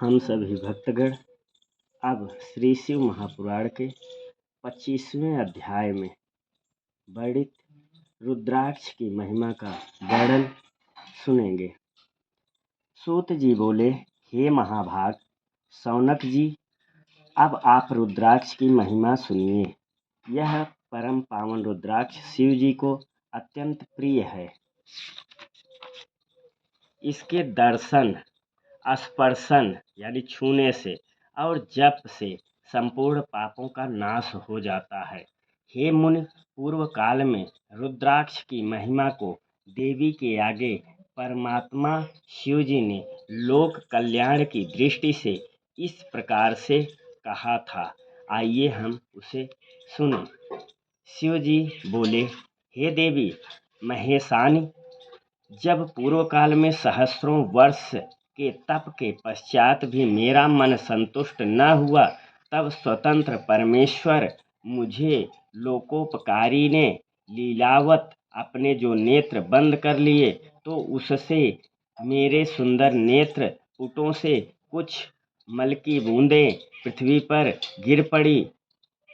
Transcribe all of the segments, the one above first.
हम सभी भक्तगण अब श्री शिव महापुराण के 25वें अध्याय में वर्णित रुद्राक्ष की महिमा का वर्णन सुनेंगे। सूत जी बोले, हे महाभाग शौनक जी, अब आप रुद्राक्ष की महिमा सुनिए। यह परम पावन रुद्राक्ष शिव जी को अत्यंत प्रिय है। इसके दर्शन, स्पर्शन यानी छूने से और जप से संपूर्ण पापों का नाश हो जाता है। हे मुनि, पूर्व काल में रुद्राक्ष की महिमा को देवी के आगे परमात्मा शिव जी ने लोक कल्याण की दृष्टि से इस प्रकार से कहा था। आइए हम उसे सुने। शिव जी बोले, हे देवी महेशानी, जब पूर्व काल में सहस्रों वर्ष के तप के पश्चात भी मेरा मन संतुष्ट न हुआ, तब स्वतंत्र परमेश्वर मुझे लोकोपकारी ने लीलावत अपने जो नेत्र बंद कर लिए, तो उससे मेरे सुंदर नेत्र पुटों से कुछ मल की बूंदें पृथ्वी पर गिर पड़ी।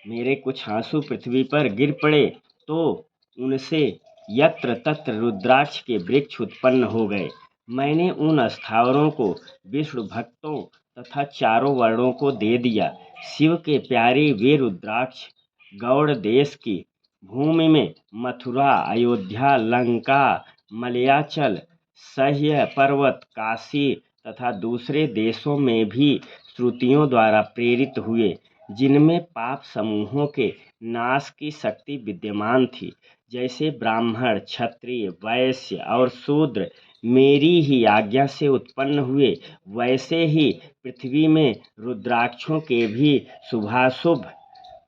मेरे कुछ आंसू पृथ्वी पर गिर पड़े, तो उनसे यत्र तत्र रुद्राक्ष के वृक्ष उत्पन्न हो गए। मैंने उन स्थावरों को विष्णु भक्तों तथा चारों वर्णों को दे दिया। शिव के प्यारे वे रुद्राक्ष गौड़ देश की भूमि में मथुरा, अयोध्या, लंका, मलयाचल, सह्य पर्वत, काशी तथा दूसरे देशों में भी श्रुतियों द्वारा प्रेरित हुए, जिनमें पाप समूहों के नाश की शक्ति विद्यमान थी। जैसे ब्राह्मण, क्षत्रिय, वैश्य और शूद्र मेरी ही आज्ञा से उत्पन्न हुए, वैसे ही पृथ्वी में रुद्राक्षों के भी शुभाशुभ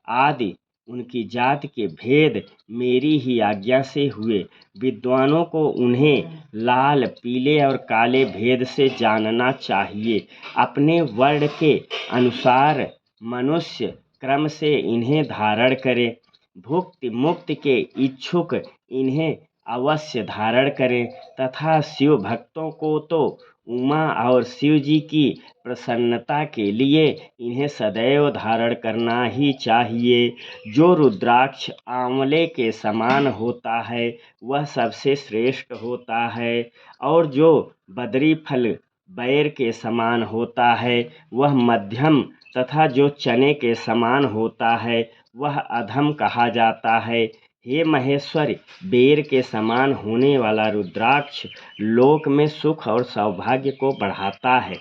आदि उनकी जाति के भेद मेरी ही आज्ञा से हुए। विद्वानों को उन्हें लाल, पीले और काले भेद से जानना चाहिए। अपने वर्ण के अनुसार मनुष्य क्रम से इन्हें धारण करे। भुक्ति मुक्ति के इच्छुक इन्हें अवश्य धारण करें तथा शिव भक्तों को तो उमा और शिव जी की प्रसन्नता के लिए इन्हें सदैव धारण करना ही चाहिए। जो रुद्राक्ष आंवले के समान होता है वह सबसे श्रेष्ठ होता है, और जो बदरी फल बैर के समान होता है वह मध्यम तथा जो चने के समान होता है वह अधम कहा जाता है। हे महेश्वरी, बेर के समान होने वाला रुद्राक्ष लोक में सुख और सौभाग्य को बढ़ाता है।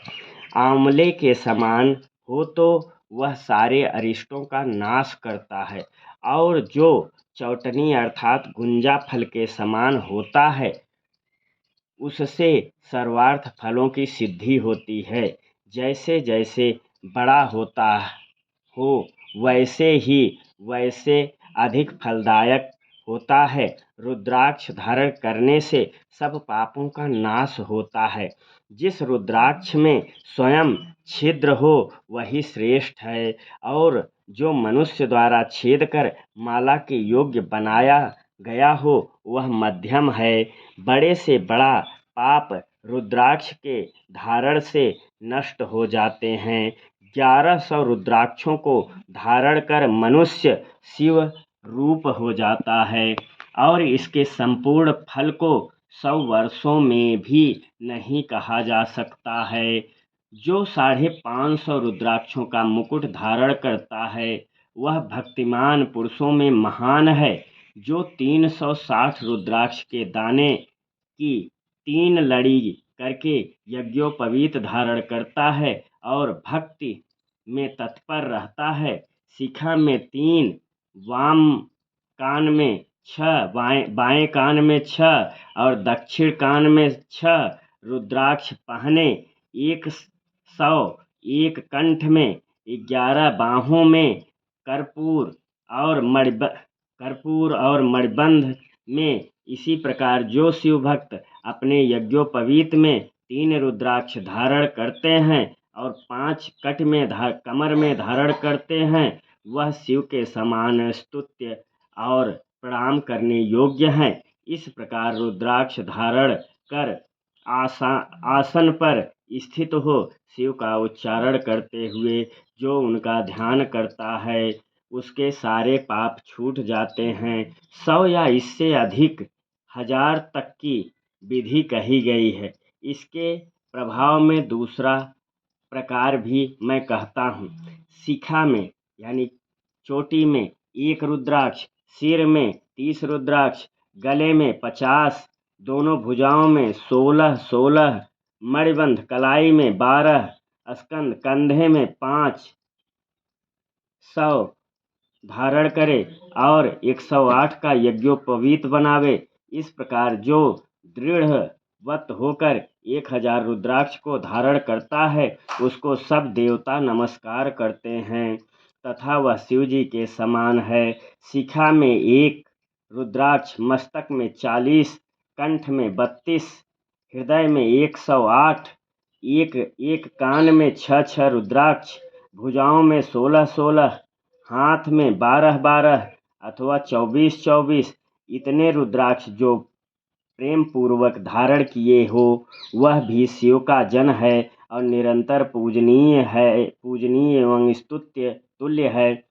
आंवले के समान हो तो वह सारे अरिष्टों का नाश करता है, और जो चौटनी अर्थात गुंजा फल के समान होता है उससे सर्वार्थ फलों की सिद्धि होती है। जैसे जैसे बड़ा होता हो वैसे अधिक फलदायक होता है। रुद्राक्ष धारण करने से सब पापों का नाश होता है। जिस रुद्राक्ष में स्वयं छिद्र हो वही श्रेष्ठ है, और जो मनुष्य द्वारा छेद कर माला के योग्य बनाया गया हो वह मध्यम है। बड़े से बड़ा पाप रुद्राक्ष के धारण से नष्ट हो जाते हैं। 1100 रुद्राक्षों को धारण कर मनुष्य शिव रूप हो जाता है, और इसके संपूर्ण फल को 100 वर्षों में भी नहीं कहा जा सकता है। जो 550 रुद्राक्षों का मुकुट धारण करता है वह भक्तिमान पुरुषों में महान है। जो 360 रुद्राक्ष के दाने की 3 लड़ी करके यज्ञोपवीत धारण करता है और भक्ति में तत्पर रहता है, शिखा में 3, वाम कान में 6, बाएं कान में 6 और दक्षिण कान में 6 रुद्राक्ष पहने, 100 एक कंठ में, 11 बाहों में, कर्पूर और मणिबंध में। इसी प्रकार जो शिव भक्त अपने यज्ञोपवीत में 3 रुद्राक्ष धारण करते हैं और 5 कमर में धारण करते हैं वह शिव के समान स्तुत्य और प्रणाम करने योग्य हैं। इस प्रकार रुद्राक्ष धारण कर आसन पर स्थित हो। शिव का उच्चारण करते हुए जो उनका ध्यान करता है उसके सारे पाप छूट जाते हैं। 100 या इससे अधिक 1000 तक की विधि कही गई है। इसके प्रभाव में दूसरा प्रकार भी मैं कहता हूँ। शिखा में यानी चोटी में 1 रुद्राक्ष, सिर में 30 रुद्राक्ष, गले में 50, दोनों भुजाओं में 16-16, मणिबंध कलाई में 12, स्कंद कंधे में 500 धारण करे और 108 का यज्ञोपवीत बनावे। इस प्रकार जो दृढ़वत होकर 1000 रुद्राक्ष को धारण करता है उसको सब देवता नमस्कार करते हैं तथा वह शिव जी के समान है। शिखा में 1 रुद्राक्ष, मस्तक में 40, कंठ में 32, हृदय में 108, एक कान में 6-6 रुद्राक्ष, भुजाओं में 16-16, हाथ में 12-12 अथवा 24-24 इतने रुद्राक्ष जो प्रेम पूर्वक धारण किए हो वह भी शिव का जन है और निरंतर पूजनीय एवं स्तुत्य तुल्य है।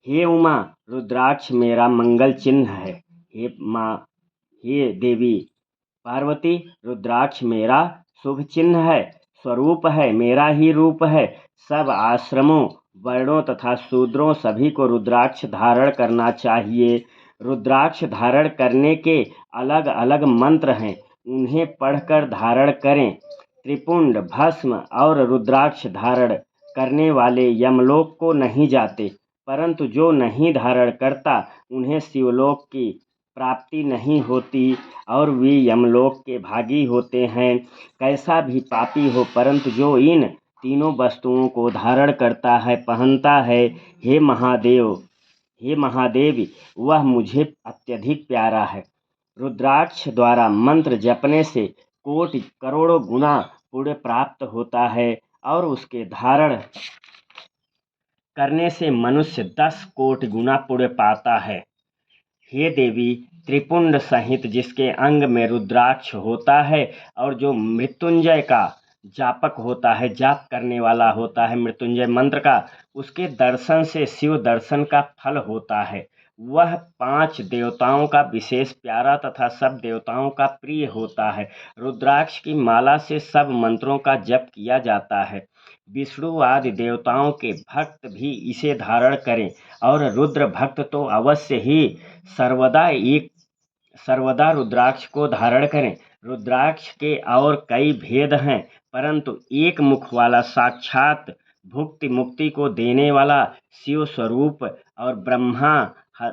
हे उमा, रुद्राक्ष मेरा मंगल चिन्ह है। हे माँ, हे देवी पार्वती, रुद्राक्ष मेरा शुभ चिन्ह है, स्वरूप है, मेरा ही रूप है। सब आश्रमों, वर्णों तथा शूद्रों सभी को रुद्राक्ष धारण करना चाहिए। रुद्राक्ष धारण करने के अलग अलग मंत्र हैं, उन्हें पढ़कर धारण करें। त्रिपुंड, भस्म और रुद्राक्ष धारण करने वाले यमलोक को नहीं जाते, परंतु जो नहीं धारण करता उन्हें शिवलोक की प्राप्ति नहीं होती और वे यमलोक के भागी होते हैं। कैसा भी पापी हो, परंतु जो इन तीनों वस्तुओं को धारण करता है, पहनता है, हे महादेव, वह मुझे अत्यधिक प्यारा है। रुद्राक्ष द्वारा मंत्र जपने से कोटि करोड़ों गुना पुण्य प्राप्त होता है और उसके धारण करने से मनुष्य 10 कोटि गुना पुण्य पाता है। हे देवी, त्रिपुंड सहित जिसके अंग में रुद्राक्ष होता है और जो मृत्युंजय का जापक होता है, जाप करने वाला होता है मृत्युंजय मंत्र का, उसके दर्शन से शिव दर्शन का फल होता है। वह 5 देवताओं का विशेष प्यारा तथा सब देवताओं का प्रिय होता है। रुद्राक्ष की माला से सब मंत्रों का जप किया जाता है। विष्णु आदि देवताओं के भक्त भी इसे धारण करें और रुद्र भक्त तो अवश्य ही सर्वदा रुद्राक्ष को धारण करें। रुद्राक्ष के और कई भेद हैं, परंतु एक मुख वाला साक्षात भुक्ति मुक्ति को देने वाला शिव स्वरूप और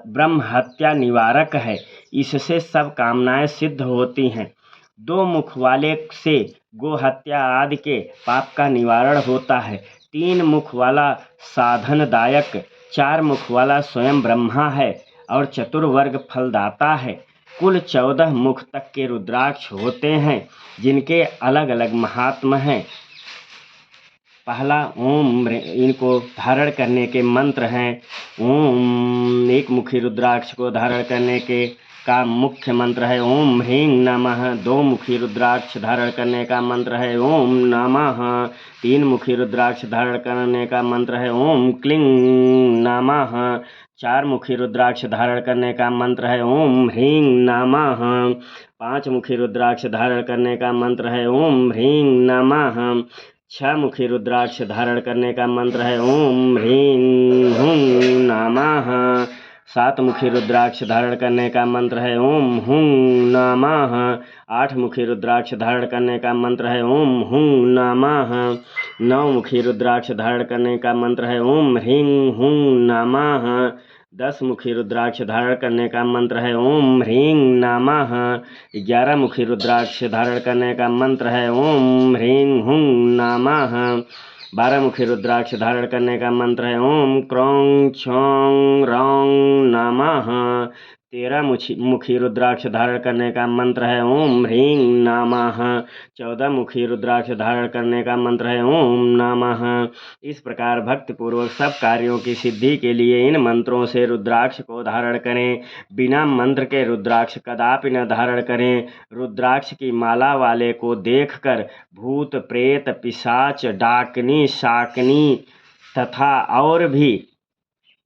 ब्रह्म हत्या निवारक है। इससे सब कामनाएं सिद्ध होती हैं। 2 मुख वाले से गो हत्या आदि के पाप का निवारण होता है। 3 मुख वाला साधनदायक, 4 मुख वाला स्वयं ब्रह्मा है और चतुर्वर्ग फलदाता है। कुल 14 मुख तक के रुद्राक्ष होते हैं जिनके अलग अलग महात्म हैं। पहला ओम, इनको धारण करने के मंत्र हैं। ओम, एक मुखी रुद्राक्ष को धारण करने के का मुख्य मंत्र है ओम ह्रीं नमः। 2 मुखी रुद्राक्ष धारण करने का मंत्र है ओम नमः। 3 मुखी रुद्राक्ष धारण करने का मंत्र है ओम क्लीं नमः। 4 मुखी रुद्राक्ष धारण करने का मंत्र है ओम ह्रीं नमः। 5 मुखी रुद्राक्ष धारण करने का मंत्र है ओम ह्रीं नमः। 6 मुखी रुद्राक्ष धारण करने का मंत्र है ओम ह्रीं हुं नमः। 7 मुखी रुद्राक्ष धारण करने का मंत्र है ओम हुं नमः। 8 मुखी रुद्राक्ष धारण करने का मंत्र है ओम हुं नमः। 9 मुखी रुद्राक्ष धारण करने का मंत्र है ओम ह्रीं हुं नमः। 10 मुखी रुद्राक्ष धारण करने का मंत्र है ओम ह्रीं नमः। 11 मुखी रुद्राक्ष धारण करने का मंत्र है ओम ह्रीं हुं नमः। 12 मुखी रुद्राक्ष धारण करने का मंत्र है ओम क्रौं छौं रौं नमः। 13 मुखी रुद्राक्ष धारण करने का मंत्र है ओम ह्रीं नमः। 14 मुखी रुद्राक्ष धारण करने का मंत्र है ओम नमः। इस प्रकार भक्तिपूर्वक सब कार्यों की सिद्धि के लिए इन मंत्रों से रुद्राक्ष को धारण करें। बिना मंत्र के रुद्राक्ष कदापि न धारण करें। रुद्राक्ष की माला वाले को देखकर भूत प्रेत पिशाच डाकनी शाकनी तथा और भी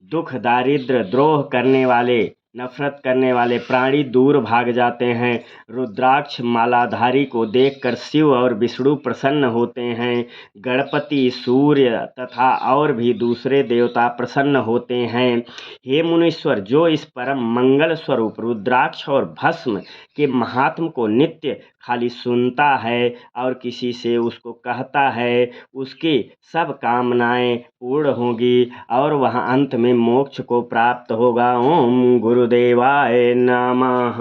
दुख दारिद्र द्रोह करने वाले नफरत करने वाले प्राणी दूर भाग जाते हैं। रुद्राक्ष मालाधारी को देखकर शिव और विष्णु प्रसन्न होते हैं। गणपति सूर्य तथा और भी दूसरे देवता प्रसन्न होते हैं। हे मुनीश्वर, जो इस परम मंगल स्वरूप रुद्राक्ष और भस्म के महात्म को नित्य खाली सुनता है और किसी से उसको कहता है, उसकी सब कामनाएं पूर्ण होगी और वह अंत में मोक्ष को प्राप्त होगा। ओम गुरुदेवाय नमः।